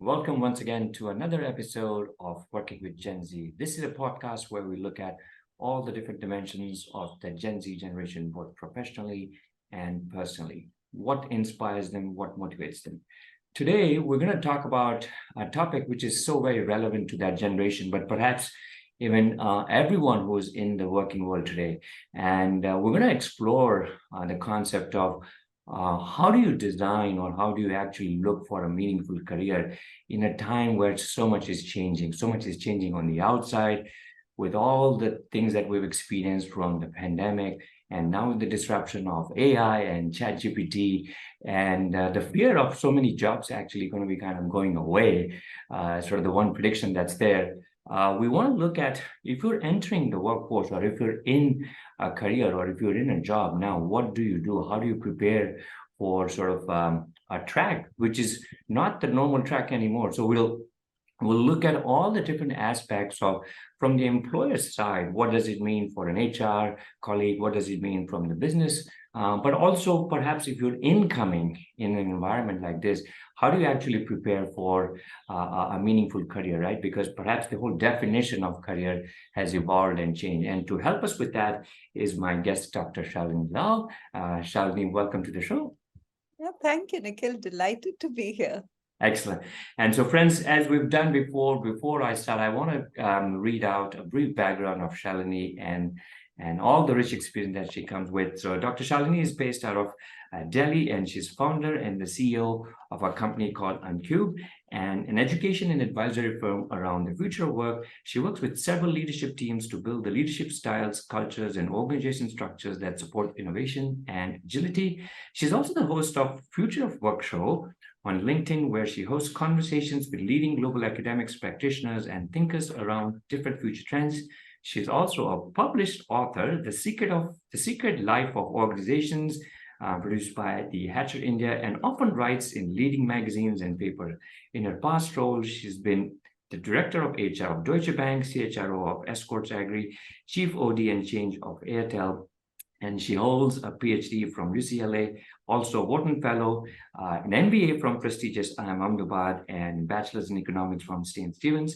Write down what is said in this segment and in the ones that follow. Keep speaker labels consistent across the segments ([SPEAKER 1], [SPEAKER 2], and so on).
[SPEAKER 1] Welcome once again to another episode of Working with Gen Z. This is a podcast where we look at all the different dimensions of the Gen Z generation, both professionally and personally. What inspires them, what motivates them. Today, we're going to talk about a topic which is so very relevant to that generation, but perhaps even everyone who's in the working world today. And we're going to explore the concept of how do you design or how do you actually look for a meaningful career in a time where so much is changing? So much is changing on the outside with all the things that we've experienced from the pandemic and now the disruption of AI and ChatGPT and the fear of so many jobs actually going to be kind of going away, sort of the one prediction that's there. We want to look at if you're entering the workforce or if you're in a career or if you're in a job now, what do you do? How do you prepare for sort of a track, which is not the normal track anymore? So we'll look at all the different aspects of from the employer's side. What does it mean for an HR colleague? What does it mean from the business? But also perhaps if you're incoming in an environment like this, how do you actually prepare for a meaningful career, right? Because perhaps the whole definition of career has evolved and changed. And to help us with that is my guest, Dr. Shalini Lal. Shalini, welcome to the show.
[SPEAKER 2] Yeah, thank you, Nikhil. Delighted to be here.
[SPEAKER 1] Excellent. And so, friends, as we've done before I start, I want to read out a brief background of Shalini and all the rich experience that she comes with. So, Dr. Shalini is based out of Delhi, and she's founder and the CEO of a company called Uncube, and an education and advisory firm around the future of work. She works with several leadership teams to build the leadership styles, cultures, and organization structures that support innovation and agility. She's also the host of Future of Work show on LinkedIn, where she hosts conversations with leading global academics, practitioners, and thinkers around different future trends. She's also a published author, The Secret Life of Organizations, produced by the Hatcher India, and often writes in leading magazines and paper. In her past roles, she's been the Director of HR of Deutsche Bank, CHRO of Escorts Agri, Chief OD and Change of Airtel, and she holds a PhD from UCLA, also a Wharton Fellow, an MBA from prestigious IIM Ahmedabad, and Bachelor's in Economics from St. Stephen's.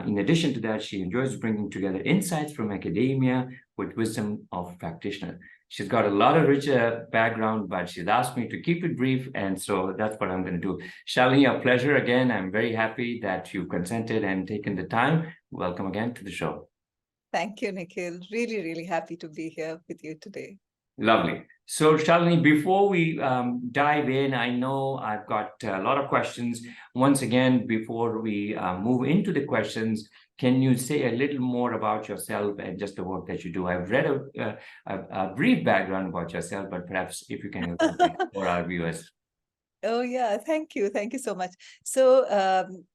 [SPEAKER 1] In addition to that, she enjoys bringing together insights from academia with wisdom of practitioner. She's got a lot of rich background, but she's asked me to keep it brief, and so that's what I'm going to do. Shalini, a pleasure again. I'm very happy that you consented and taken the time. Welcome again to the show.
[SPEAKER 2] Thank you, Nikhil. Really, really happy to be here with you today.
[SPEAKER 1] Lovely. So, Shalini, before we dive in, I know I've got a lot of questions. Once again, before we move into the questions, can you say a little more about yourself and just the work that you do? I've read a brief background about yourself, but perhaps if you can for our viewers.
[SPEAKER 2] Oh, yeah. Thank you. Thank you so much. So,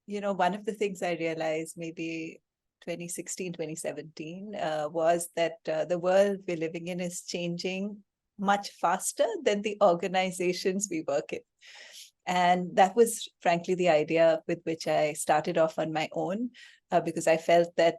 [SPEAKER 2] one of the things I realized maybe 2016, 2017 was that the world we're living in is changing much faster than the organizations we work in. And that was, frankly, the idea with which I started off on my own, because I felt that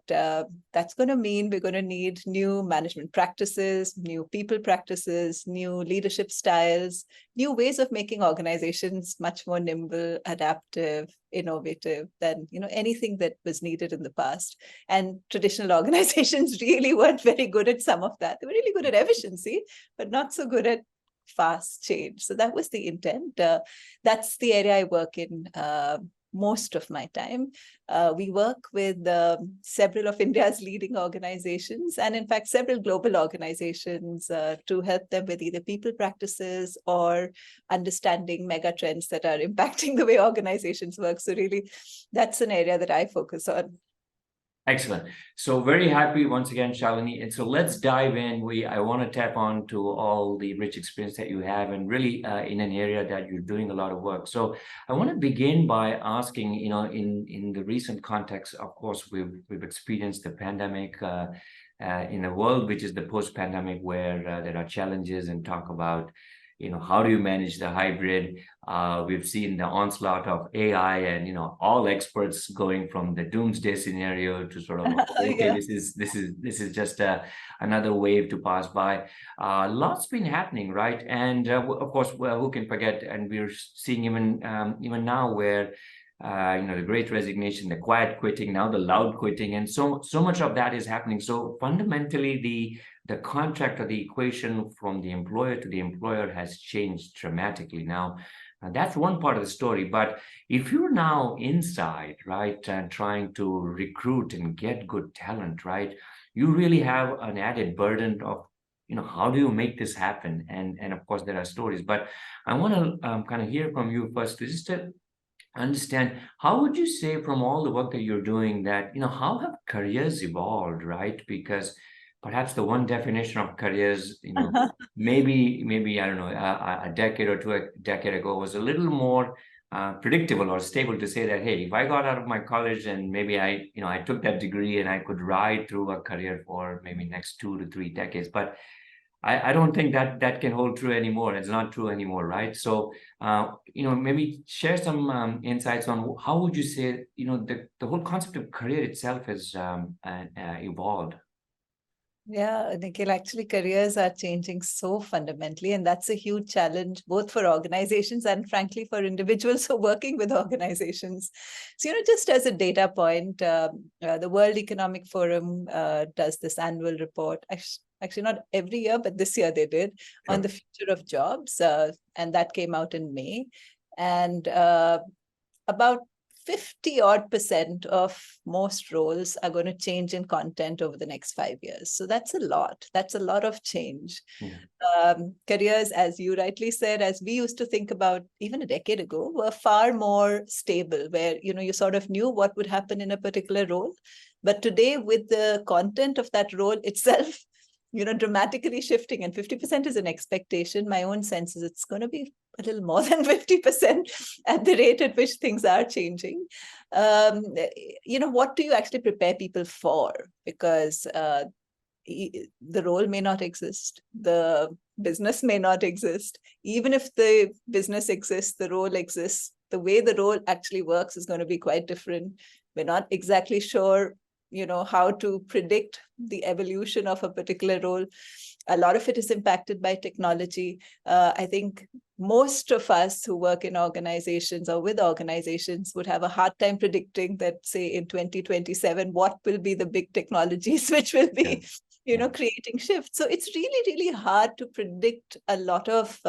[SPEAKER 2] that's going to mean we're going to need new management practices, new people practices, new leadership styles, new ways of making organizations much more nimble, adaptive, innovative than anything that was needed in the past. And traditional organizations really weren't very good at some of that. They were really good at efficiency, but not so good at fast change. So that was the intent. That's the area I work in most of my time. We work with several of India's leading organizations, and in fact, several global organizations to help them with either people practices or understanding mega trends that are impacting the way organizations work. So really, that's an area that I focus on.
[SPEAKER 1] Excellent. So very happy once again, Shalini. And so let's dive in. I want to tap on to all the rich experience that you have and really in an area that you're doing a lot of work. So I want to begin by asking, in the recent context, of course, we've experienced the pandemic in a world which is the post-pandemic where there are challenges and talk about how do you manage the hybrid? We've seen the onslaught of AI and, all experts going from the doomsday scenario to sort of, okay,
[SPEAKER 2] Yeah.
[SPEAKER 1] this is just another wave to pass by. Lots been happening, right? And of course, who can forget? And we're seeing even now where the great resignation, the quiet quitting, now the loud quitting, and so much of that is happening. So fundamentally, the contract or the equation from the employer to the employer has changed dramatically. Now, that's one part of the story. But if you're now inside, right, and trying to recruit and get good talent, right, you really have an added burden of, how do you make this happen? And of course, there are stories. But I want to kind of hear from you first, just to understand, how would you say, from all the work that you're doing, that how have careers evolved, right? Because perhaps the one definition of careers, maybe I don't know, a decade or two a decade ago was a little more predictable or stable, to say that, hey, if I got out of my college and maybe I took that degree and I could ride through a career for maybe next 2 to 3 decades. But I don't think that can hold true anymore. It's not true anymore, right? So, maybe share some insights on how would you say, the whole concept of career itself has evolved.
[SPEAKER 2] Yeah, Nikhil, actually, careers are changing so fundamentally, and that's a huge challenge both for organizations and, frankly, for individuals who are working with organizations. So, just as a data point, the World Economic Forum does this annual report. Actually, not every year, but this year they did, on
[SPEAKER 1] Sure.
[SPEAKER 2] the future of jobs, and that came out in May. And about 50% of most roles are going to change in content over the next 5 years. So that's a lot. That's a lot of change.
[SPEAKER 1] Yeah.
[SPEAKER 2] Careers, as you rightly said, as we used to think about even a decade ago, were far more stable, where you sort of knew what would happen in a particular role. But today, with the content of that role itself, dramatically shifting, and 50% is an expectation. My own sense is it's going to be a little more than 50% at the rate at which things are changing. What do you actually prepare people for? Because the role may not exist, the business may not exist. Even if the business exists, the role exists, the way the role actually works is going to be quite different. We're not exactly sure how to predict the evolution of a particular role. A lot of it is impacted by technology. I think most of us who work in organizations or with organizations would have a hard time predicting that, say, in 2027, what will be the big technologies which will be, creating shifts. So it's really, really hard to predict a lot of,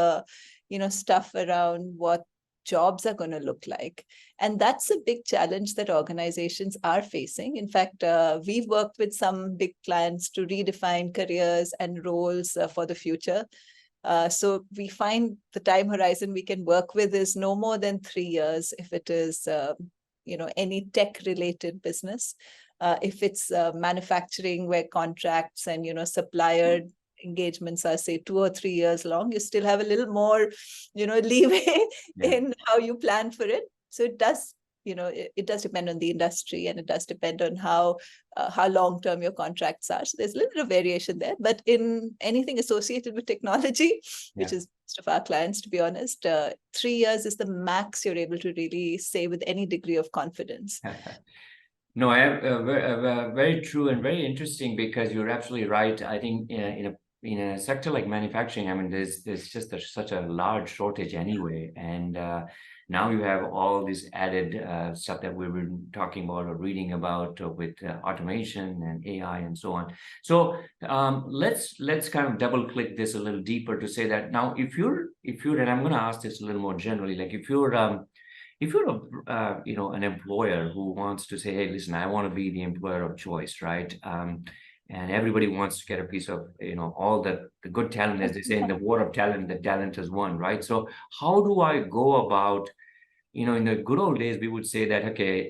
[SPEAKER 2] stuff around what jobs are going to look like. And that's a big challenge that organizations are facing. In fact, we've worked with some big clients to redefine careers and roles for the future. So we find the time horizon we can work with is no more than 3 years if it is, any tech-related business. If it's manufacturing, where contracts and, supplier engagements are, say, 2 or 3 years long, you still have a little more, leeway in how you plan for it. So it does, it does depend on the industry, and it does depend on how long-term your contracts are. So there's a little bit of variation there. But in anything associated with technology, which is most of our clients, to be honest, 3 years is the max you're able to really say with any degree of confidence.
[SPEAKER 1] No, I have very true and very interesting, because you're absolutely right. I think in a sector like manufacturing, I mean, there's just such a large shortage anyway, and now you have all this added stuff that we've been talking about or reading about with automation and AI and so on. So let's kind of double click this a little deeper to say that now, if you're, and I'm going to ask this a little more generally, like if you're an employer who wants to say, hey, listen, I want to be the employer of choice, right? And everybody wants to get a piece of, all the good talent, as they say in the war of talent, the talent has won, right? So how do I go about, in the good old days, we would say that, okay,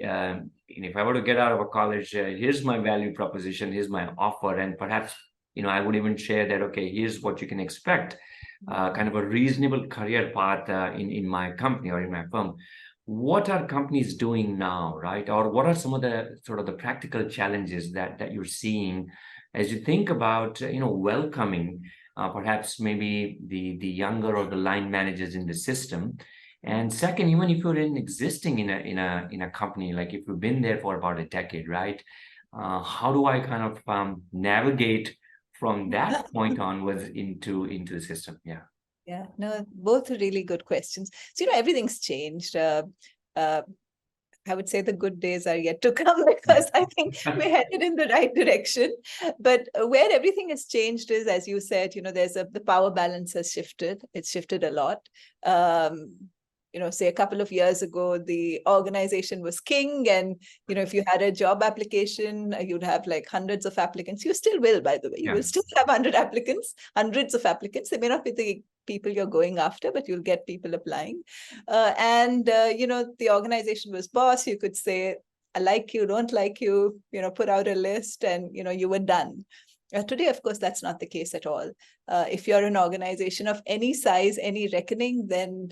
[SPEAKER 1] if I were to get out of a college, here's my value proposition, here's my offer, and perhaps, I would even share that, okay, here's what you can expect, kind of a reasonable career path in my company or in my firm. What are companies doing now, right? Or what are some of the sort of the practical challenges that you're seeing as you think about, welcoming perhaps maybe the younger or the line managers in the system? And second, even if you're existing in a company, like if you've been there for about a decade, right? How do I kind of navigate from that point onwards into the system? Yeah.
[SPEAKER 2] Yeah, no, both are really good questions. So, everything's changed. I would say the good days are yet to come, because I think we're headed in the right direction. But where everything has changed is, as you said, the power balance has shifted. It's shifted a lot. Um, say a couple of years ago, the organization was king, and if you had a job application, you'd have like hundreds of applicants. You still will, by the way. You will still have hundreds of applicants. They may not be the people you're going after, but you'll get people applying. The organization was boss. You could say, I like you, don't like you, put out a list, and you were done. Today, of course, that's not the case at all. If you're an organization of any size, any reckoning, then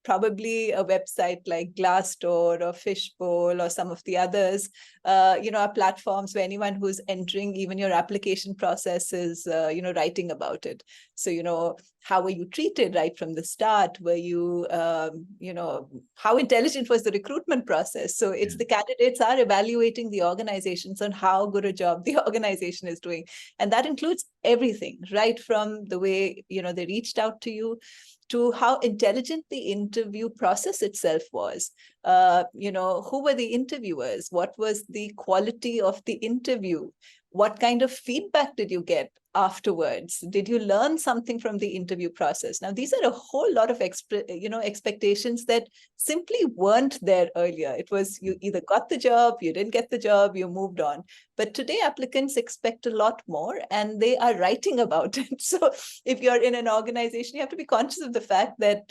[SPEAKER 2] probably a website like Glassdoor or Fishbowl or some of the others, are platforms where anyone who's entering even your application process is, writing about it. So, how were you treated right from the start? Were you, how intelligent was the recruitment process? So it's the candidates are evaluating the organizations on how good a job the organization is doing. And that includes everything, right from the way, they reached out to you, to how intelligent the interview process itself was. Who were the interviewers? What was the quality of the interview? What kind of feedback did you get afterwards? Did you learn something from the interview process? Now, these are a whole lot of expectations that simply weren't there earlier. It was you either got the job, you didn't get the job, you moved on. But today, applicants expect a lot more, and they are writing about it. So if you're in an organization, you have to be conscious of the fact that,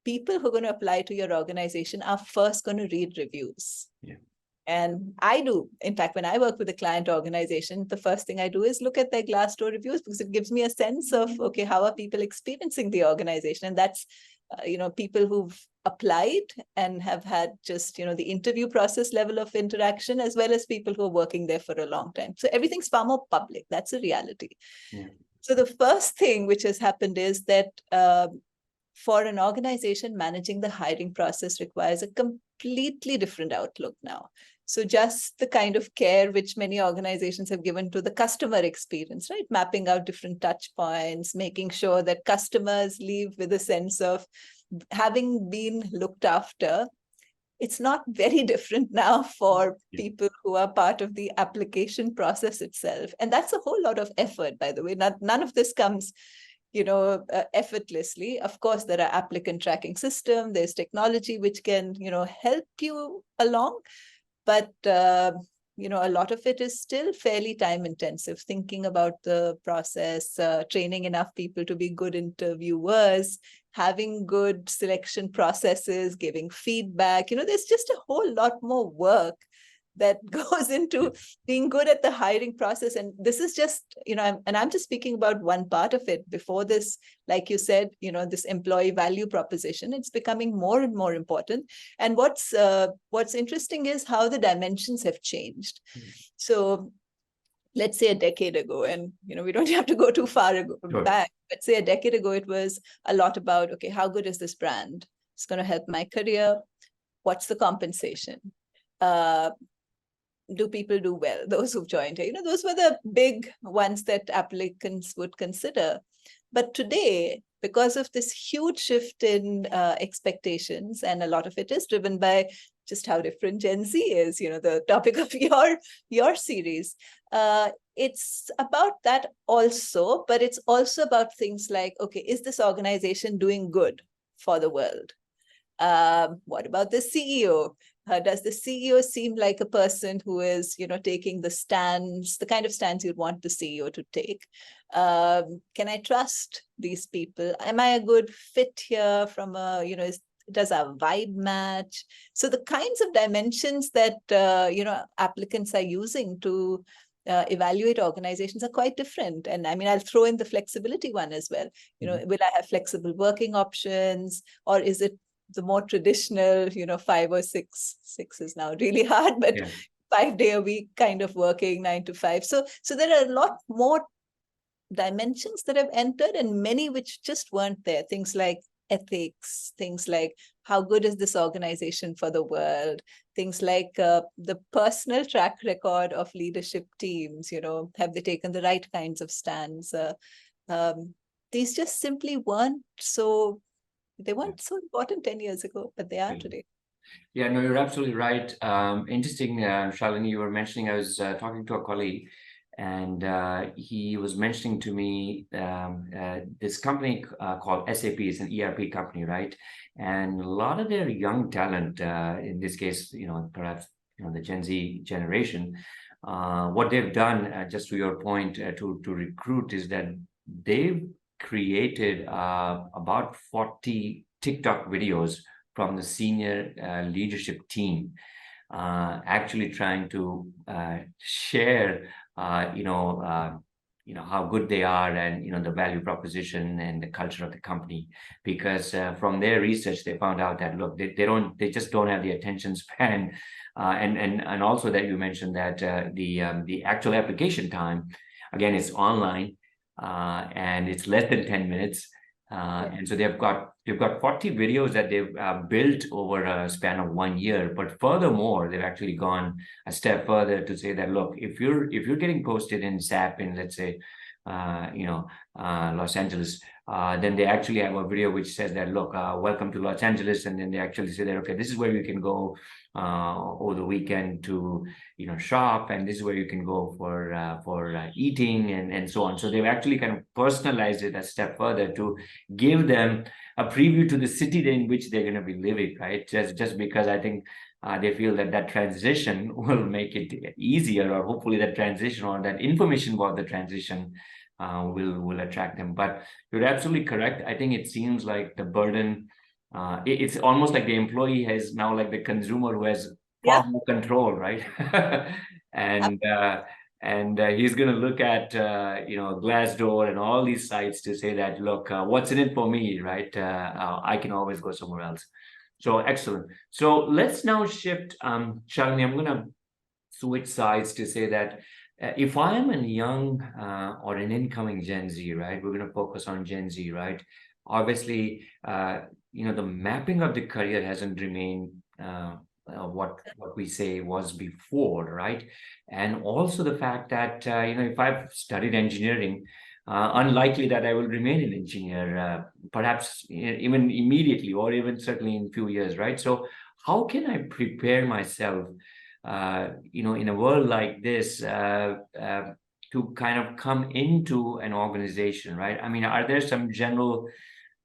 [SPEAKER 2] people who are going to apply to your organization are first going to read reviews.
[SPEAKER 1] Yeah.
[SPEAKER 2] And I do. In fact, when I work with a client organization, the first thing I do is look at their Glassdoor reviews, because it gives me a sense of, okay, how are people experiencing the organization? And that's, people who've applied and have had just, the interview process level of interaction, as well as people who are working there for a long time. So everything's far more public. That's a reality.
[SPEAKER 1] Yeah.
[SPEAKER 2] So the first thing which has happened is that for an organization, managing the hiring process requires a completely different outlook now. So just the kind of care which many organizations have given to the customer experience, right? Mapping out different touch points, making sure that customers leave with a sense of having been looked after. It's not very different now for people who are part of the application process itself. And that's a whole lot of effort, by the way. None of this comes effortlessly. Of course, there are applicant tracking system, there's technology which can, help you along. But, a lot of it is still fairly time intensive, thinking about the process, training enough people to be good interviewers, having good selection processes, giving feedback. There's just a whole lot more work that goes into being good at the hiring process. And this is just, I'm just speaking about one part of it. Before this, like you said, this employee value proposition, it's becoming more and more important. And what's interesting is how the dimensions have changed. So let's say a decade ago, and we don't have to go too far back. Let's say a decade ago, it was a lot about, okay, how good is this brand? It's going to help my career. What's the compensation? Do people do well, those who've joined here? Those were the big ones that applicants would consider. But today, because of this huge shift in expectations, and a lot of it is driven by just how different Gen Z is, the topic of your series, it's about that also, but it's also about things like, okay, is this organization doing good for the world? What about the CEO? Does the CEO seem like a person who is, taking the stands, the kind of stands you'd want the CEO to take? Can I trust these people? Am I a good fit here from a, does our vibe match? So the kinds of dimensions that, applicants are using to evaluate organizations are quite different. And I mean, I'll throw in the flexibility one as well. Will I have flexible working options, or is it the more traditional, 5 or 6 is now really hard, but 5-day a week kind of working, 9 to 5. So there are a lot more dimensions that have entered, and many which just weren't there. Things like ethics, things like how good is this organization for the world, things like the personal track record of leadership teams, have they taken the right kinds of stands? These just simply weren't so They weren't so important 10 years ago, but they are today.
[SPEAKER 1] Yeah, no, you're absolutely right. Interesting, Shalini, you were mentioning, I was talking to a colleague, and he was mentioning to me this company called SAP is an ERP company, right? And a lot of their young talent, in this case, perhaps, the Gen Z generation, what they've done, just to your point, to recruit is that they've created about 40 TikTok videos from the senior leadership team, actually trying to share, how good they are, and the value proposition and the culture of the company. Because from their research, they found out that look, they just don't have the attention span, and also that you mentioned that the actual application time, again, is online, and it's less than 10 minutes. And so they've got 40 videos that they've built over a span of 1 year. But furthermore, they've actually gone a step further to say that look, if you're getting posted in SAP in, let's say, Los Angeles, then they actually have a video which says that look, welcome to Los Angeles, and then they actually say that okay, this is where you can go over the weekend to shop, and this is where you can go for eating, and so on. So they've actually kind of personalized it a step further to give them a preview to the city in which they're going to be living, right? Just because I think they feel that transition will make it easier, or hopefully that transition or that information about the transition will attract them. But you're absolutely correct. I think it seems like the burden, it's almost like the employee has now like the consumer who has far more control, right? and he's going to look at Glassdoor and all these sites to say that look, what's in it for me, right? I can always go somewhere else. So excellent. So let's now shift, Shalini, I'm going to switch sides to say that if I am a young or an incoming Gen Z, right, we're going to focus on Gen Z, right? Obviously, the mapping of the career hasn't remained what we say was before, right? And also the fact that, if I've studied engineering, unlikely that I will remain an engineer, perhaps even immediately, or even certainly in a few years, right? So how can I prepare myself, in a world like this, to kind of come into an organization, right? I mean, are there some general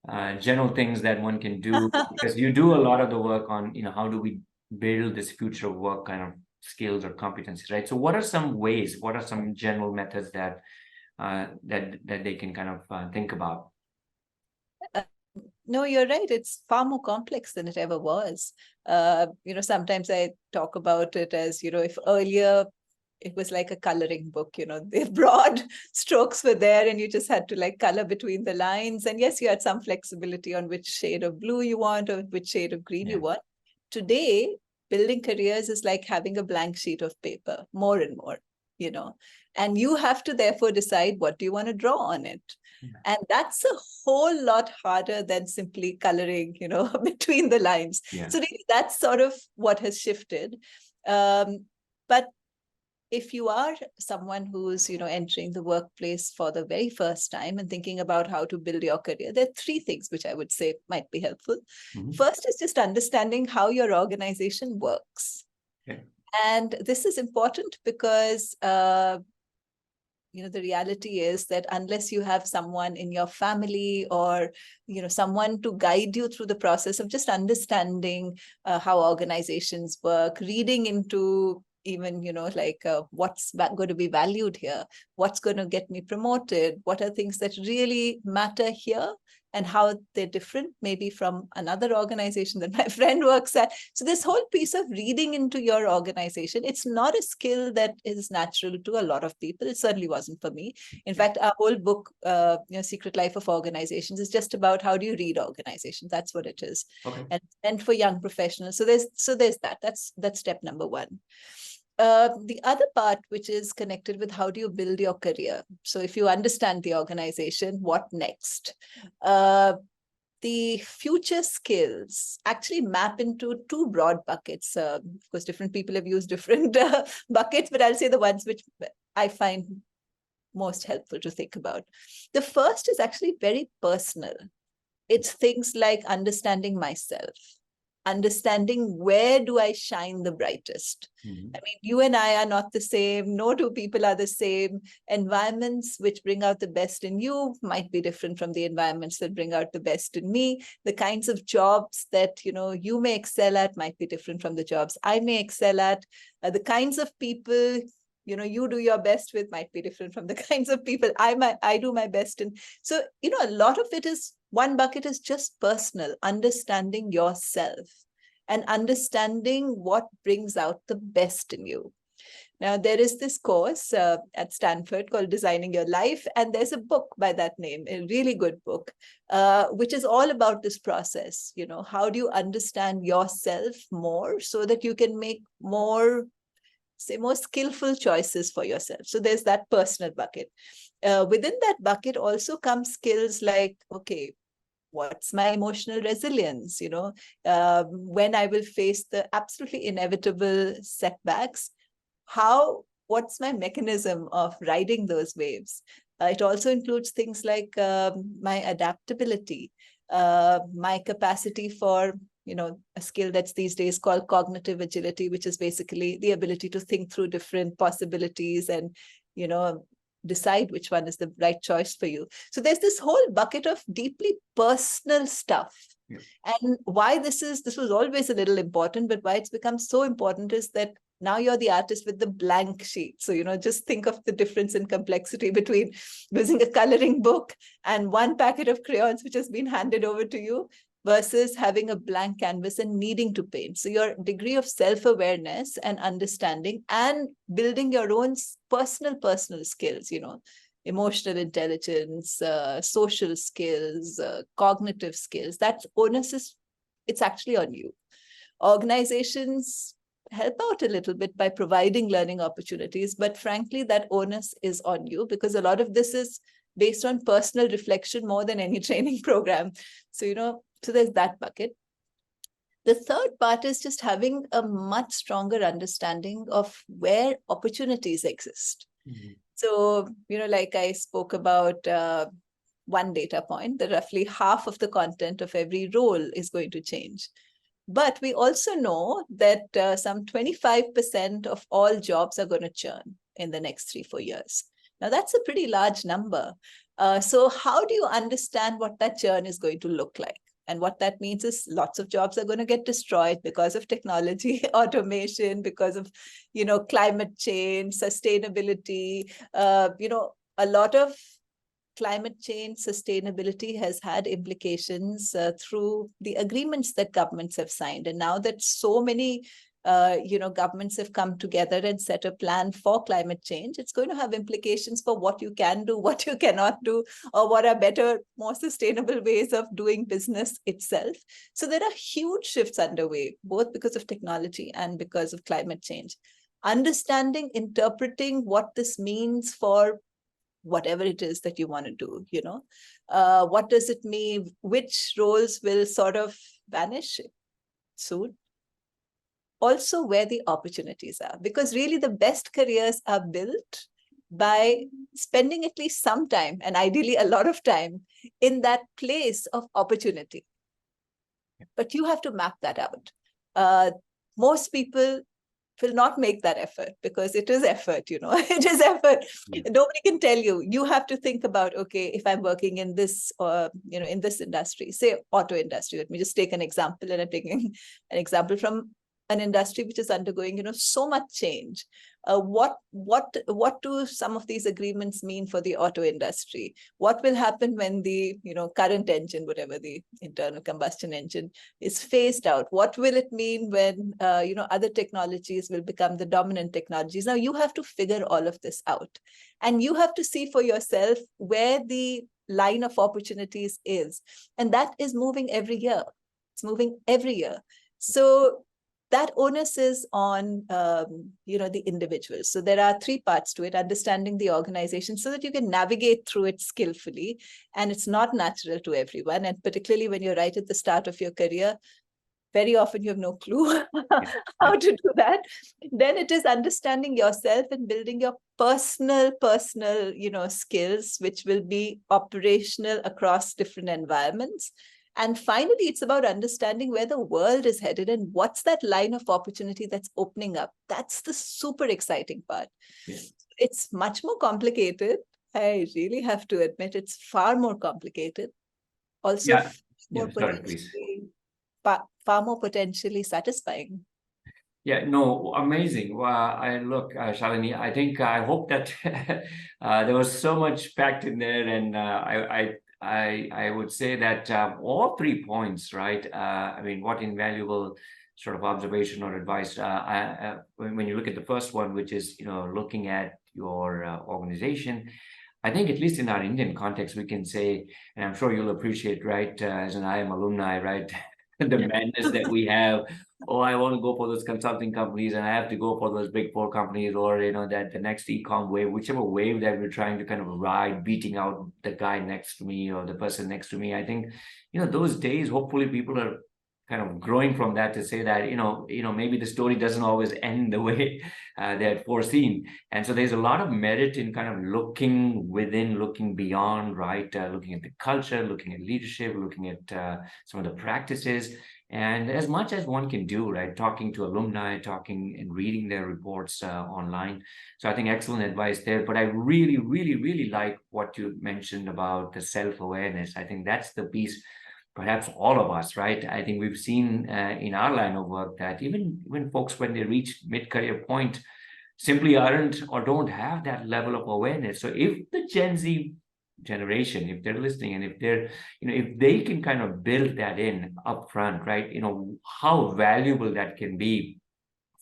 [SPEAKER 1] things that one can do? Because you do a lot of the work on, how do we build this future of work kind of skills or competencies, right? So what are some general methods that they can kind of think about?
[SPEAKER 2] No, you're right. It's far more complex than it ever was. Sometimes I talk about it as, if earlier it was like a coloring book, the broad strokes were there and you just had to like color between the lines. And yes, you had some flexibility on which shade of blue you want or which shade of green you want. Today, building careers is like having a blank sheet of paper, more and more, and you have to therefore decide what do you want to draw on it. And that's a whole lot harder than simply coloring, between the lines. So really, that's sort of what has shifted. But if you are someone who's, entering the workplace for the very first time and thinking about how to build your career, there are three things which I would say might be helpful. First is just understanding how your organization works. And this is important because the reality is that unless you have someone in your family or, someone to guide you through the process of just understanding how organizations work, reading into even, what's going to be valued here, what's going to get me promoted, what are things that really matter here, and how they're different maybe from another organization that my friend works at. So this whole piece of reading into your organization, it's not a skill that is natural to a lot of people. It certainly wasn't for me. In fact, our whole book, Secret Life of Organizations, is just about how do you read organizations. That's what it is.
[SPEAKER 1] Okay.
[SPEAKER 2] And for young professionals. So there's that. That's step number one. The other part, which is connected with how do you build your career. So if you understand the organization, what next? The future skills actually map into two broad buckets. Of course, different people have used different buckets, but I'll say the ones which I find most helpful to think about. The first is actually very personal. It's things like understanding myself, understanding where do I shine the brightest. I mean, you and I are not the same. No two people are the same. Environments which bring out the best in you might be different from the environments that bring out the best in me. The kinds of jobs that, you may excel at might be different from the jobs I may excel at. The kinds of people, you do your best with might be different from the kinds of people I do my best in. So, a lot of it is, one bucket is just personal, understanding yourself and understanding what brings out the best in you. Now, there is this course at Stanford called Designing Your Life, and there's a book by that name, a really good book, which is all about this process. How do you understand yourself more so that you can make more skillful choices for yourself? So there's that personal bucket. Within that bucket also comes skills like, okay, what's my emotional resilience? When I will face the absolutely inevitable setbacks, what's my mechanism of riding those waves? It also includes things like my adaptability, my capacity for, a skill that's these days called cognitive agility, which is basically the ability to think through different possibilities and, decide which one is the right choice for you. So there's this whole bucket of deeply personal stuff.
[SPEAKER 1] Yeah.
[SPEAKER 2] And why this was always a little important, but why it's become so important is that now you're the artist with the blank sheet. So, just think of the difference in complexity between using a coloring book and one packet of crayons, which has been handed over to you, versus having a blank canvas and needing to paint. So your degree of self-awareness and understanding and building your own personal skills, emotional intelligence, social skills, cognitive skills, that onus it's actually on you. Organizations help out a little bit by providing learning opportunities, but frankly, that onus is on you because a lot of this is based on personal reflection more than any training program. So, so there's that bucket. The third part is just having a much stronger understanding of where opportunities exist. So, like I spoke about one data point, that roughly half of the content of every role is going to change. But we also know that some 25% of all jobs are going to churn in the next 3-4 years. Now, that's a pretty large number. So how do you understand what that churn is going to look like? And what that means is lots of jobs are going to get destroyed because of technology, automation, because of, climate change, sustainability. A lot of climate change sustainability has had implications through the agreements that governments have signed. And now that so many governments have come together and set a plan for climate change, it's going to have implications for what you can do, what you cannot do, or what are better, more sustainable ways of doing business itself. So there are huge shifts underway, both because of technology and because of climate change. Understanding, interpreting what this means for whatever it is that you want to do, what does it mean? Which roles will sort of vanish soon? Also, where the opportunities are, because really the best careers are built by spending at least some time, and ideally a lot of time, in that place of opportunity. But you have to map that out. Most people will not make that effort because it is effort, it is effort. Yeah. Nobody can tell you. You have to think about, okay, if I'm working in this, in this industry, say auto industry, let me just take an example, and I'm taking an example from an industry which is undergoing, so much change. What do some of these agreements mean for the auto industry? What will happen when the, current engine, whatever the internal combustion engine, is phased out? What will it mean when, other technologies will become the dominant technologies? Now you have to figure all of this out, and you have to see for yourself where the line of opportunities is, and that is moving every year. It's moving every year. So that onus is on, the individuals. So there are 3 parts to it: understanding the organization so that you can navigate through it skillfully. And it's not natural to everyone. And particularly when you're right at the start of your career, very often you have no clue how to do that. Then it is understanding yourself and building your personal, skills, which will be operational across different environments. And finally, it's about understanding where the world is headed and what's that line of opportunity that's opening up. That's the super exciting part.
[SPEAKER 1] Yeah.
[SPEAKER 2] It's much more complicated. I really have to admit, it's far more complicated. Also,
[SPEAKER 1] Yeah.
[SPEAKER 2] more
[SPEAKER 1] Yeah. Sorry, please.
[SPEAKER 2] far more potentially satisfying.
[SPEAKER 1] Yeah, no, amazing. Well, I look, Shalini, I hope that there was so much packed in there, and I would say that all 3 points, right? I mean, what invaluable sort of observation or advice. When you look at the first one, which is looking at your organization, I think at least in our Indian context, we can say, and I'm sure you'll appreciate, right, as an IIM alumni, right, the madness that we have. Oh, I want to go for those consulting companies, and I have to go for those big four companies, or that the next e-com wave, whichever wave that we're trying to kind of ride, beating out the guy next to me or the person next to me. I think those days. Hopefully, people are kind of growing from that to say that maybe the story doesn't always end the way they had foreseen, and so there's a lot of merit in kind of looking within, looking beyond, right? Looking at the culture, looking at leadership, looking at some of the practices, and as much as one can do, right? Talking to alumni, talking and reading their reports online. So I think excellent advice there. But I really, really, really like what you mentioned about the self-awareness. I think that's the piece, perhaps all of us, right? I think we've seen in our line of work that even folks, when they reach mid-career point, simply aren't or don't have that level of awareness. So if the Gen Z generation, if they're listening, and if they're, if they can kind of build that in upfront, right, how valuable that can be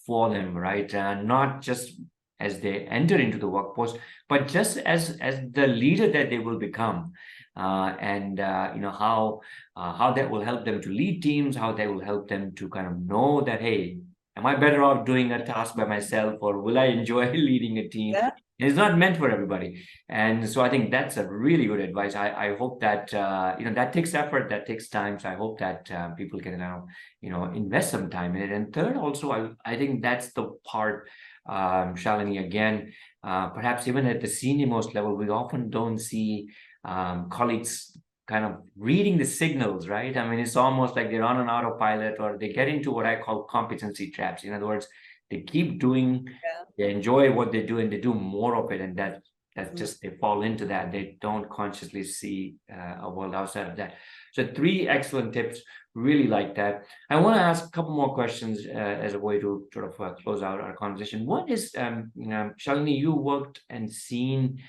[SPEAKER 1] for them, right? Not just as they enter into the workforce, but just as the leader that they will become, and how that will help them to lead teams, how that will help them to kind of know that, hey, am I better off doing a task by myself, or will I enjoy leading a team?
[SPEAKER 2] Yeah.
[SPEAKER 1] It's not meant for everybody, and so I think that's a really good advice. I hope that that takes effort, that takes time. So I hope that people can now invest some time in it. And third, also, I think that's the part, Shalini, again, perhaps even at the senior most level, we often don't see colleagues kind of reading the signals, right? I mean, it's almost like they're on an autopilot, or they get into what I call competency traps. In other words, they keep doing, they enjoy what they do, and they do more of it, and that's just, they fall into that. They don't consciously see a world outside of that. So 3 excellent tips. Really like that. I want to ask a couple more questions as a way to sort of close out our conversation. One is, Shalini, you worked and seen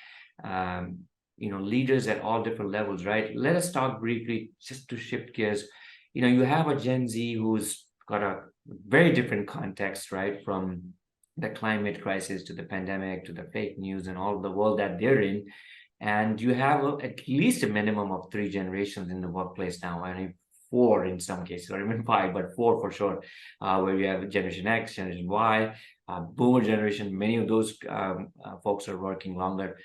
[SPEAKER 1] leaders at all different levels, right? Let us talk briefly, just to shift gears. You have a Gen Z who's got a very different context, right? From the climate crisis to the pandemic to the fake news and all the world that they're in. And you have at least a minimum of 3 generations in the workplace now. I mean, 4 in some cases, or even 5, but 4 for sure, where you have Generation X, Generation Y, Boomer generation. Many of those folks are working longer.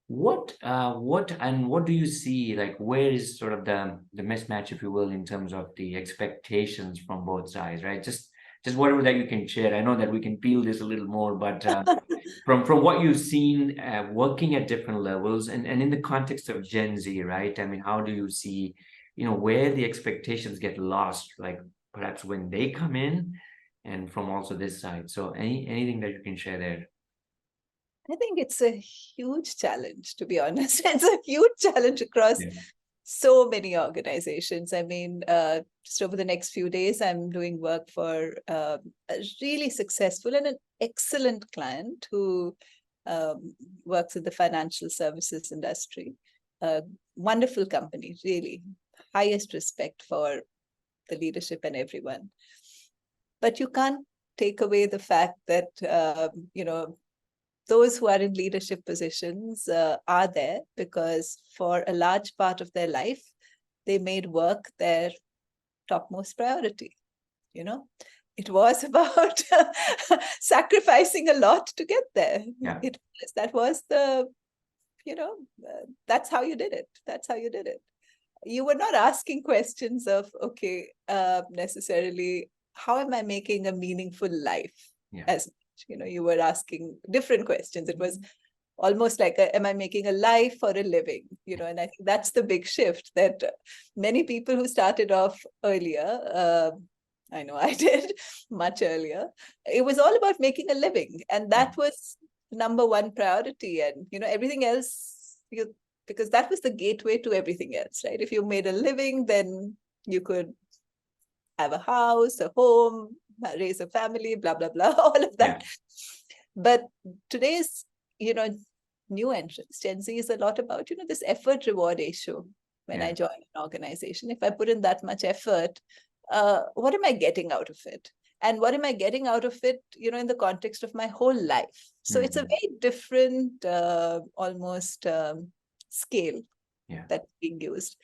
[SPEAKER 1] What do you see, like, where is sort of the mismatch, if you will, in terms of the expectations from both sides, right? Just whatever that you can share. I know that we can peel this a little more, but from what you've seen working at different levels, and in the context of Gen Z, right? I mean, how do you see, where the expectations get lost, like perhaps when they come in, and from also this side. So anything that you can share there?
[SPEAKER 2] I think it's a huge challenge, to be honest. It's a huge challenge across
[SPEAKER 1] Yeah.
[SPEAKER 2] so many organizations. I mean, just over the next few days, I'm doing work for a really successful and an excellent client who works in the financial services industry. A wonderful company, really. Highest respect for the leadership and everyone. But you can't take away the fact that, those who are in leadership positions are there because for a large part of their life, they made work their topmost priority. It was about sacrificing a lot to get there.
[SPEAKER 1] Yeah.
[SPEAKER 2] That was the, that's how you did it. That's how you did it. You were not asking questions of, okay, necessarily, how am I making a meaningful life?
[SPEAKER 1] Yeah.
[SPEAKER 2] As you were asking different questions. It was, almost like am I making a life or a living? And I think that's the big shift that many people who started off earlier, I know I did much earlier, it was all about making a living, and that was number one priority. And everything else, because that was the gateway to everything else, right? If you made a living, then you could have a house, a home, raise a family, blah blah blah, all of that. But today's new entrants, Gen Z, is a lot about this effort reward issue. When I join an organization, if I put in that much effort, what am I getting out of it? And what am I getting out of it, in the context of my whole life? So it's a very different, almost scale that's being used.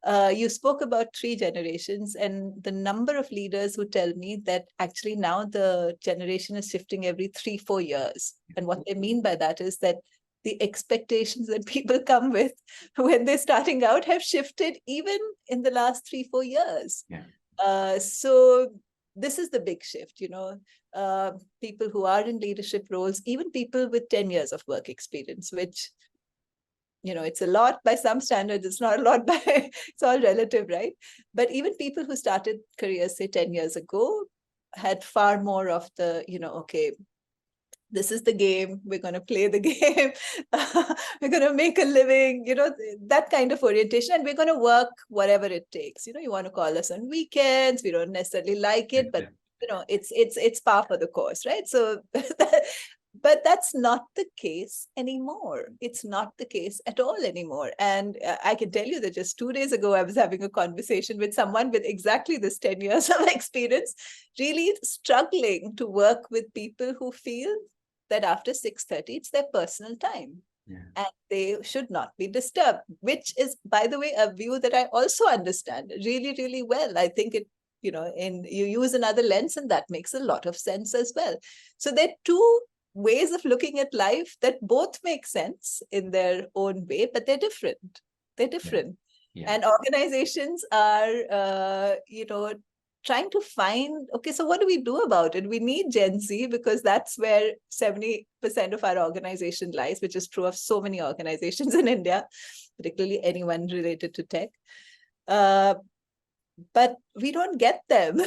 [SPEAKER 2] You spoke about 3 generations, and the number of leaders who tell me that actually now the generation is shifting every 3-4 years. And what they mean by that is that the expectations that people come with when they're starting out have shifted even in the last 3-4 years. So this is the big shift, people who are in leadership roles, even people with 10 years of work experience, which, it's a lot by some standards, it's not a lot by, it's all relative, right? But even people who started careers, say 10 years ago, had far more of the, okay, this is the game, we're going to play the game, we're going to make a living, that kind of orientation, and we're going to work whatever it takes. You want to call us on weekends, we don't necessarily like it, but it's par for the course, right? So but that's not the case anymore. It's not the case at all anymore. And I can tell you that just 2 days ago, I was having a conversation with someone with exactly this 10 years of experience, really struggling to work with people who feel that after 6:30, it's their personal time. And they should not be disturbed, which is, by the way, a view that I also understand really, really well. I think it, and you use another lens, and that makes a lot of sense as well. So there are 2 ways of looking at life that both make sense in their own way, but they're different. They're different. And organizations are, trying to find, okay, so what do we do about it? We need Gen Z, because that's where 70% of our organization lies, which is true of so many organizations in India, particularly anyone related to tech. But we don't get them.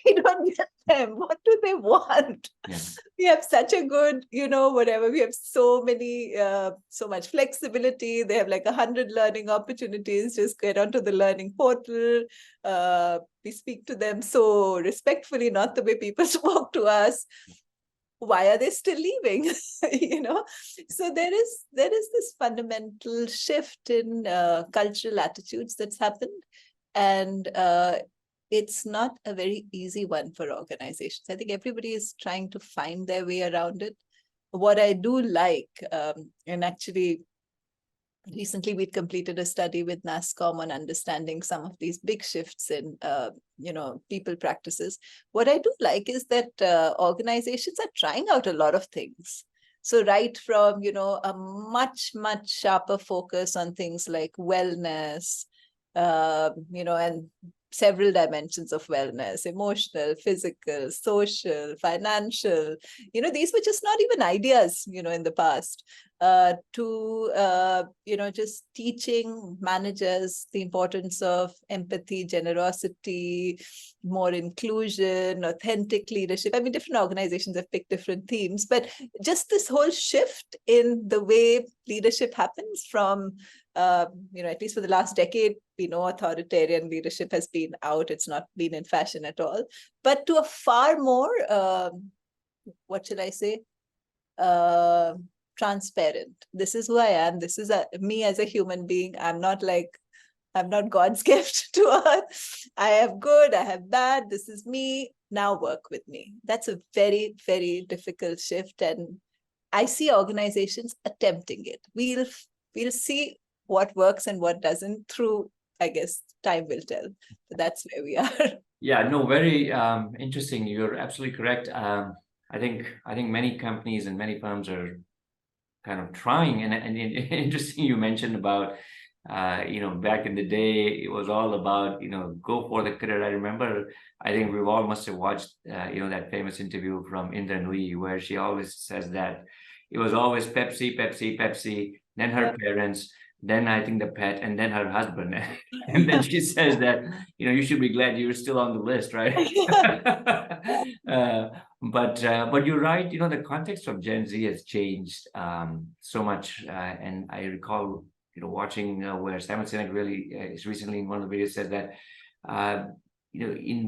[SPEAKER 2] We don't get them. What do they want? We have such a good, whatever. We have so many, so much flexibility. They have like 100 learning opportunities. Just get onto the learning portal. We speak to them so respectfully, not the way people spoke to us. Why are they still leaving? So there is this fundamental shift in cultural attitudes that's happened. And it's not a very easy one for organizations. I think everybody is trying to find their way around it. What I do like, and actually recently we completed a study with NASSCOM on understanding some of these big shifts in, people practices. What I do like is that organizations are trying out a lot of things. So right from, a much, much sharper focus on things like wellness, and several dimensions of wellness: emotional, physical, social, financial. These were just not even ideas, in the past. To just teaching managers the importance of empathy, generosity, more inclusion, authentic leadership. I mean, different organizations have picked different themes, but just this whole shift in the way leadership happens from, at least for the last decade, we know authoritarian leadership has been out. It's not been in fashion at all, but to a far more, what should I say? Transparent. This is who I am. This is me as a human being. I'm not God's gift to earth. I have good, I have bad. This is me. Now work with me. That's a very, very difficult shift. And I see organizations attempting it. We'll see what works and what doesn't through, I guess, time will tell. So that's where we are.
[SPEAKER 1] Yeah, no, very interesting. You're absolutely correct. I think many companies and many firms are kind of trying, and interesting you mentioned about back in the day it was all about go for the career. I remember, I think we all must have watched that famous interview from Indra Nui, where she always says that it was always Pepsi, Pepsi, Pepsi, then her parents, then I think the pet, and then her husband. And then she says that, you should be glad you're still on the list, right? But you're right, the context of Gen Z has changed so much. And I recall, watching where Simon Sinek really is recently in one of the videos says that, uh, in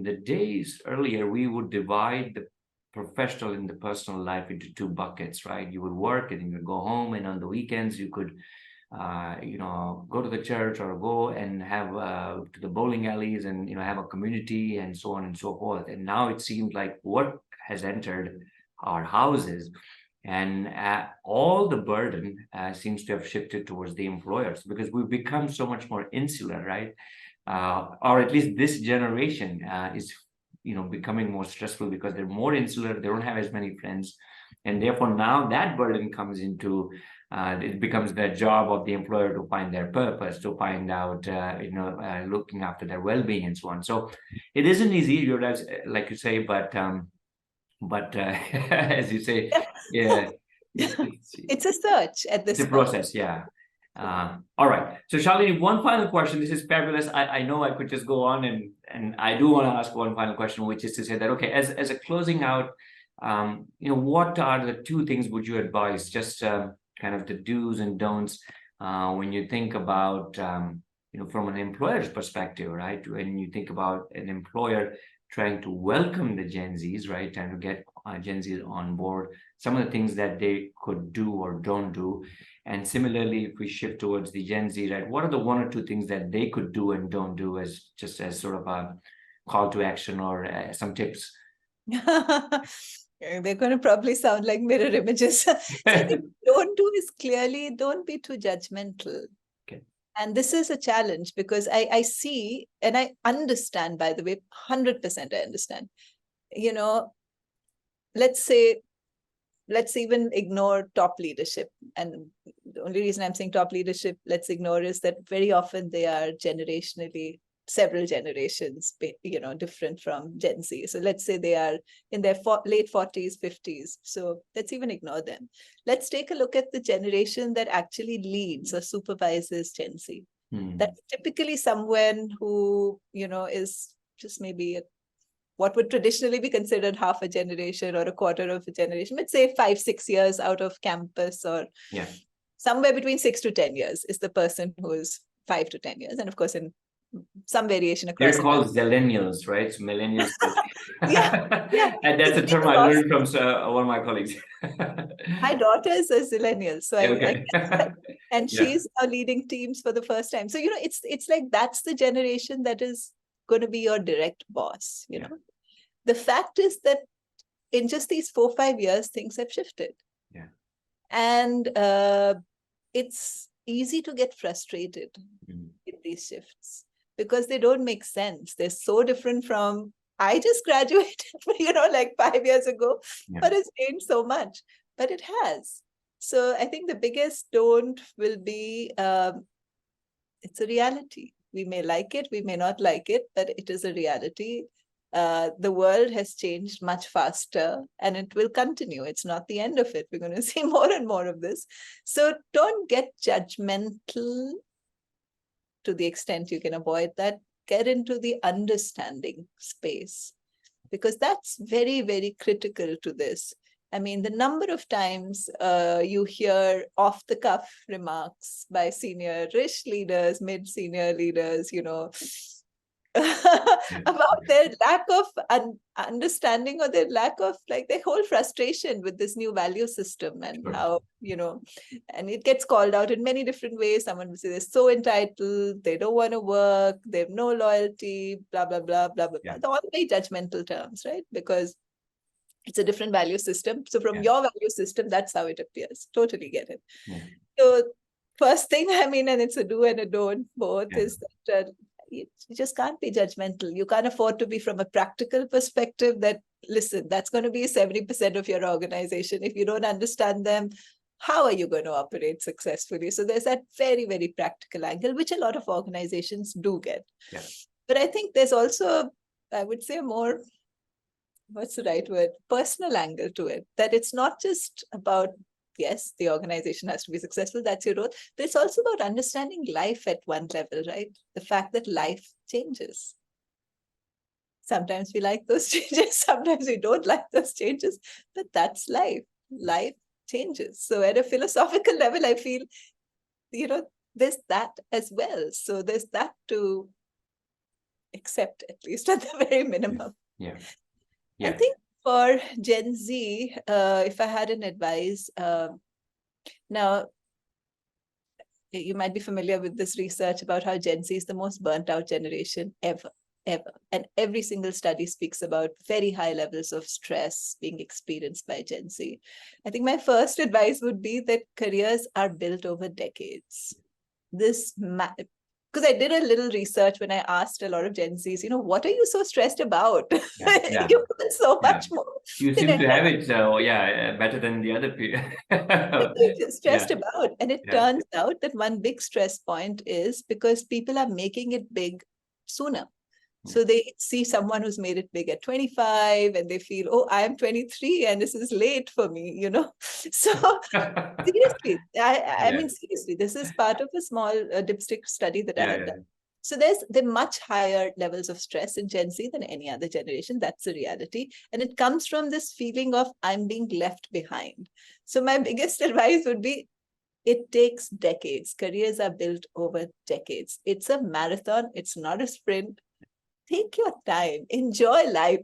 [SPEAKER 1] the days earlier, we would divide the professional and the personal life into two buckets, right? You would work and you would go home, and on the weekends you could go to the church or go and have to the bowling alleys and have a community and so on and so forth. And now it seems like work has entered our houses, and all the burden seems to have shifted towards the employers, because we've become so much more insular, right? Or at least this generation is becoming more stressful because they're more insular, they don't have as many friends, and therefore now that burden comes into it becomes the job of the employer to find their purpose, to find out looking after their well-being and so on. So it isn't easy, like you say, but as you say, yeah,
[SPEAKER 2] It's a search at
[SPEAKER 1] it's
[SPEAKER 2] this
[SPEAKER 1] a
[SPEAKER 2] point.
[SPEAKER 1] process, yeah. All right. So Shalini, one final question. This is fabulous. I know I could just go on, and I do want to ask one final question, which is to say that, okay, as a closing out, what are the two things would you advise, just kind of the do's and don'ts when you think about from an employer's perspective, right? When you think about an employer trying to welcome the Gen Zs, right, trying to get Gen Zs on board, some of the things that they could do or don't do. And similarly, if we shift towards the Gen Z, right, what are the one or two things that they could do and don't do, as just as sort of a call to action or some tips?
[SPEAKER 2] They're going to probably sound like mirror images. So I think don't do is clearly don't be too judgmental.
[SPEAKER 1] Okay.
[SPEAKER 2] And this is a challenge because I see and I understand, by the way, 100% I understand. Let's even ignore top leadership. And the only reason I'm saying top leadership, let's ignore, is that very often they are generationally, several generations, different from Gen Z. So let's say they are in their late 40s, 50s. So let's even ignore them. Let's take a look at the generation that actually leads or supervises Gen Z. That's typically someone who, is just maybe what would traditionally be considered half a generation or a quarter of a generation, let's say 5-6 years out of campus, or somewhere between 6 to 10 years is the person who is 5 to 10 years. And of course, in some variation across.
[SPEAKER 1] They're called zillennials, right? So millennials.
[SPEAKER 2] Yeah.
[SPEAKER 1] And that's a term I learned from one of my colleagues.
[SPEAKER 2] My daughter is a zillennial, so
[SPEAKER 1] Okay.
[SPEAKER 2] and she's now leading teams for the first time. So it's like that's the generation that is going to be your direct boss. The fact is that in just these 4-5 years, things have shifted.
[SPEAKER 1] Yeah.
[SPEAKER 2] And it's easy to get frustrated in these shifts because they don't make sense. They're so different from, I just graduated, like 5 years ago, but it's changed so much. But it has. So I think the biggest don't will be, it's a reality. We may like it, we may not like it, but it is a reality. The world has changed much faster and it will continue. It's not the end of it. We're going to see more and more of this. So don't get judgmental to the extent you can avoid that. Get into the understanding space, because that's very, very critical to this. I mean, the number of times you hear off-the-cuff remarks by senior-ish leaders, mid-senior leaders, about their lack of understanding, or their lack of, like, their whole frustration with this new value system, and how, and it gets called out in many different ways. Someone will say they're so entitled, they don't want to work, they have no loyalty, blah, blah, blah, blah, blah. They're all very judgmental terms, right? Because it's a different value system. So from your value system, that's how it appears. Totally get it. So first thing, I mean, and it's a do and a don't both, is that you just can't be judgmental. You can't afford to be, from a practical perspective, that, listen, that's going to be 70% of your organization. If you don't understand them, how are you going to operate successfully? So there's that very, very practical angle, which a lot of organizations do get. But I think there's also, I would say, more what's the right word, personal angle to it, that it's not just about, yes, the organization has to be successful, that's your role, but it's also about understanding life at one level, right? The fact that life changes. Sometimes we like those changes, sometimes we don't like those changes, but that's life. Life changes. So at a philosophical level, I feel, there's that as well. So there's that to accept, at least at the very minimum.
[SPEAKER 1] Yeah.
[SPEAKER 2] I think for Gen Z, if I had an advice, now you might be familiar with this research about how Gen Z is the most burnt out generation ever. And every single study speaks about very high levels of stress being experienced by Gen Z. I think my first advice would be that careers are built over decades. Because I did a little research when I asked a lot of Gen Zs, what are you so stressed about?
[SPEAKER 1] Yeah.
[SPEAKER 2] You want so much more.
[SPEAKER 1] You seem to have it, better than the other people.
[SPEAKER 2] Stressed about. And it turns out that one big stress point is because people are making it big sooner. So they see someone who's made it big at 25 and they feel, oh, I'm 23 and this is late for me, So seriously, I mean, seriously, this is part of a small dipstick study that I had done. So there are much higher levels of stress in Gen Z than any other generation. That's the reality. And it comes from this feeling of I'm being left behind. So my biggest advice would be, it takes decades. Careers are built over decades. It's a marathon. It's not a sprint. Take your time, enjoy life.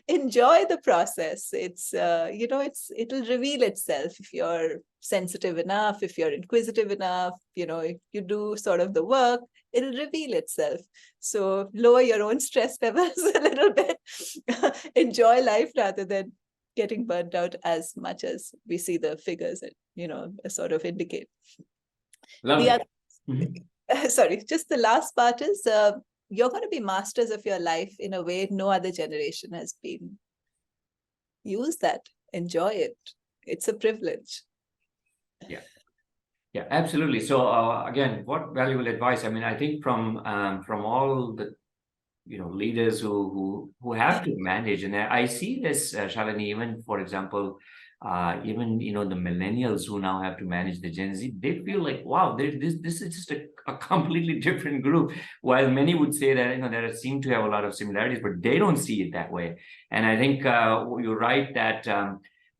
[SPEAKER 2] Enjoy the process. It'll reveal itself if you're sensitive enough, if you're inquisitive enough, if you do sort of the work, it'll reveal itself. So lower your own stress levels a little bit. Enjoy life rather than getting burnt out as much as we see the figures, sort of indicate. Sorry, just the last part is, you're going to be masters of your life in a way no other generation has been. Use that. Enjoy it. It's a privilege.
[SPEAKER 1] Yeah, absolutely. So again, what valuable advice? I mean, I think from all the leaders who have to manage, and I see this, Shalini, even for example, even the millennials who now have to manage the Gen Z, they feel like, wow, this is just a completely different group. While many would say that there seem to have a lot of similarities, but they don't see it that way. And I think you're right that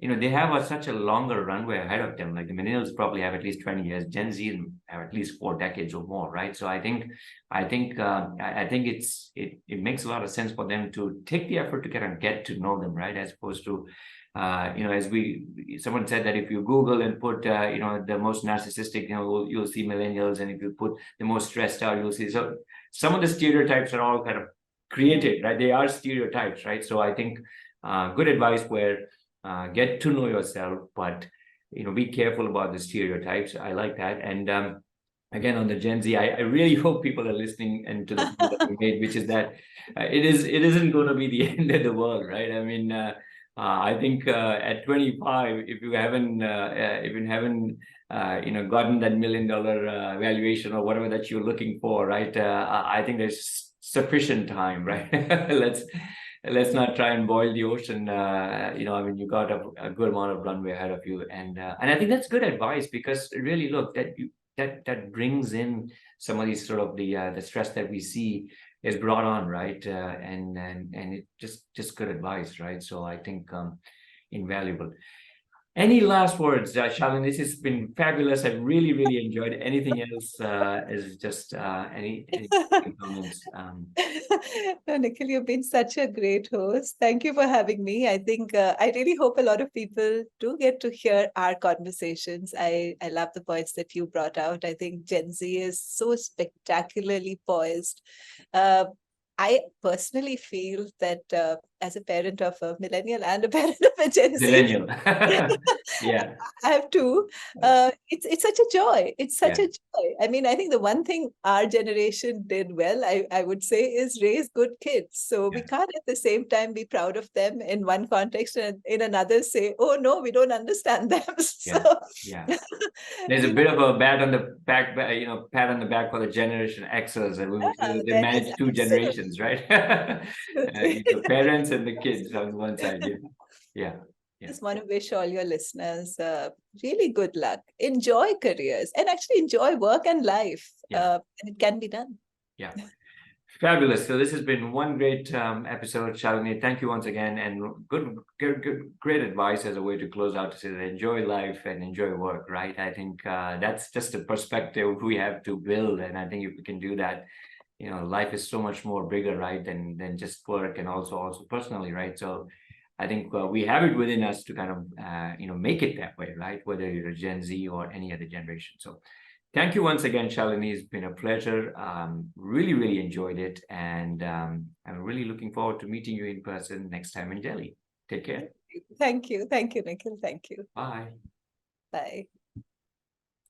[SPEAKER 1] they have such a longer runway ahead of them. Like the millennials probably have at least 20 years, Gen Z have at least 4 decades or more, right? So I think it makes a lot of sense for them to take the effort to kind of get to know them, right? As opposed to someone said that if you Google and put the most narcissistic, you'll see millennials, and if you put the most stressed out, you'll see. So some of the stereotypes are all kind of created, right? They are stereotypes, right? So I think good advice where get to know yourself, but be careful about the stereotypes. I like that. And again, on the Gen Z, I really hope people are listening and to the point that we made, which is that it isn't going to be the end of the world, right? I mean, I think at 25, if you haven't gotten that $1 million valuation or whatever that you're looking for, right? I think there's sufficient time, right? Let's not try and boil the ocean. I mean, you got a good amount of runway ahead of you, and I think that's good advice, because really, look, that brings in some of these sort of the stress that we see is brought on, right? And it just good advice, right? So I think invaluable. Any last words, Shalin? This has been fabulous. I really, really enjoyed it. Anything else is just any comments?
[SPEAKER 2] No, Nikhil, you've been such a great host. Thank you for having me. I think I really hope a lot of people do get to hear our conversations. I love the points that you brought out. I think Gen Z is so spectacularly poised. I personally feel that as a parent of a millennial and a parent of a Gen Z,
[SPEAKER 1] Yeah,
[SPEAKER 2] I have two. It's such a joy. It's such
[SPEAKER 1] yeah,
[SPEAKER 2] a joy. I mean, I think the one thing our generation did well, I would say, is raise good kids. So we
[SPEAKER 1] yeah,
[SPEAKER 2] can't at the same time be proud of them in one context and in another say, oh no, we don't understand them. So
[SPEAKER 1] yeah, yeah. There's a
[SPEAKER 2] you
[SPEAKER 1] bit
[SPEAKER 2] know,
[SPEAKER 1] of a pat on the back, pat on the back for the Generation Xers, and they
[SPEAKER 2] there is
[SPEAKER 1] manage two
[SPEAKER 2] absolutely,
[SPEAKER 1] generations, right?
[SPEAKER 2] absolutely.
[SPEAKER 1] The parents and the kids on one side. Yeah, yeah, yeah,
[SPEAKER 2] Just want to wish all your listeners really good luck. Enjoy careers and actually enjoy work and life.
[SPEAKER 1] yeah,
[SPEAKER 2] And it can be done.
[SPEAKER 1] yeah. Fabulous. So this has been one great episode, Shalini. Thank you once again, and great advice as a way to close out to say that enjoy life and enjoy work. Right? I think that's just a perspective we have to build, and I think if we can do that, life is so much more bigger, right, than just work, and also personally, right? So I think we have it within us to kind of make it that way, right? Whether you're a Gen Z or any other generation. So thank you once again, Shalini. It's been a pleasure. Really, really enjoyed it. And I'm really looking forward to meeting you in person next time in Delhi. Take care.
[SPEAKER 2] Thank you. Thank you, Nikhil. Thank you.
[SPEAKER 1] Bye.
[SPEAKER 2] Bye.